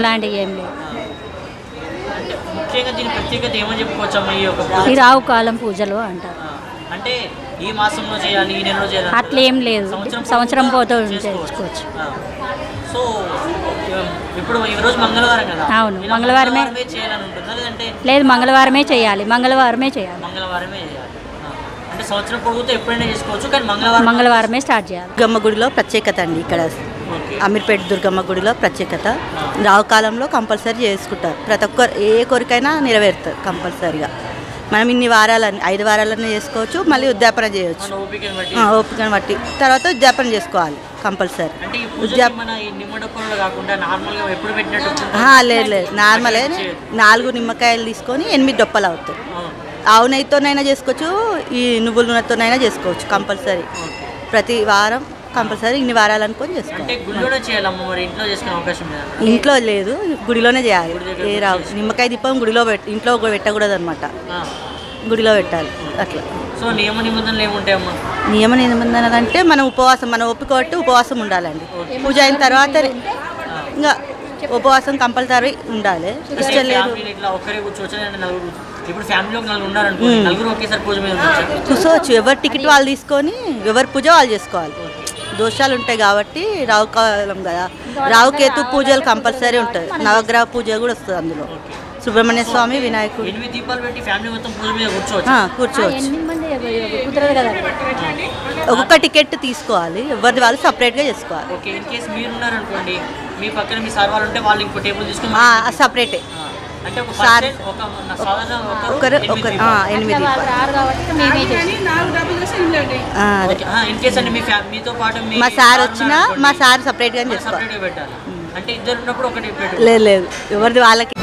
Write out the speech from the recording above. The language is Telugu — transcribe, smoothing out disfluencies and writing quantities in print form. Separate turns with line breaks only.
ఇలాంటివి ఏం లేవు.
ముఖ్యంగా దీని ప్రత్యేకత ఏమని చెప్పుకోవచ్చమ్మా?
ఈ రావు కాలం పూజలు అంటారు.
అంటే ఈ మాసంలో చేయాలి, ఈ నెలలో చేయాలి
అట్లా ఏం లేదు, సంవత్సరం పోతూ చేసుకోవచ్చు.
సో ఇప్పుడు ఈరోజు మంగళవారం కదా?
అవును, మంగళవారమే
చేయాలని ఉంటుందా లేదంటే?
లేదు, మంగళవారమే చేయాలి. మంగళవారమే చేయాలి.
అంటే సంవత్సరం పొడుగుతో ఎప్పుడైనా చేసుకోవచ్చు, కానీ
మంగళవారమే స్టార్ట్ చేయాలి.
దుర్గమ్మ గుడిలో ప్రత్యేకత అండి. ఇక్కడ అమీర్పేట దుర్గమ్మ గుడిలో ప్రత్యేకత. రావు కాలంలో కంపల్సరీ చేసుకుంటారు. ప్రతి ఒక్కరు ఏ కోరికైనా నెరవేరుతారు కంపల్సరీగా. మనం ఇన్ని వారాలని 5 వారాలనే చేసుకోవచ్చు, మళ్ళీ ఉద్యాపన చేయవచ్చు ఓపికను బట్టి. తర్వాత ఉద్యాపన చేసుకోవాలి కంపల్సరీ. లేదు లేదు, నార్మలే. 4 నిమ్మకాయలు తీసుకొని 8 డొప్పలు అవుతాయి. ఆవు నెయ్యితోనైనా చేసుకోవచ్చు, ఈ నువ్వుల నూనెతోనైనా చేసుకోవచ్చు కంపల్సరీ. ప్రతి వారం కంపల్సరీ ఇన్ని వారాలు అనుకొని చేసుకోవాలి. ఇంట్లో లేదు, గుడిలోనే చేయాలి. ఏ రావు నిమ్మకాయ దీపం గుడిలో ఇంట్లో పెట్టకూడదు అనమాట, గుడిలో పెట్టాలి అట్లా.
సో నియమ నిబంధనలు ఏముంటాయమ్మా?
నియమ నిబంధనలు అంటే మనం ఉపవాసం, మన ఓపిక బట్టి ఉపవాసం ఉండాలండి. పూజ అయిన తర్వాత ఇంకా ఉపవాసం కంపల్సరీ ఉండాలి. ఇష్టం లేదు కూర్చోవచ్చు. ఎవరు టికెట్ వాళ్ళు తీసుకొని ఎవరి పూజ వాళ్ళు చేసుకోవాలి. దోషాలు ఉంటాయి కాబట్టి రావు కాలం కదా, రావు కేతు పూజలు కంపల్సరీ ఉంటుంది. నవగ్రహ పూజ కూడా వస్తుంది అందులో. సుబ్రహ్మణ్య స్వామి, వినాయకుడు కూర్చోవచ్చు. ఒక్కొక్క టికెట్ తీసుకోవాలి, ఎవరిది వాళ్ళు సపరేట్గా చేసుకోవాలి. సపరేటే. ఒకరు 8 మా సార్ వచ్చినా మా సార్ సపరేట్గా చేసుకోవాలి. లేదు లేదు, ఎవరిది వాళ్ళకి.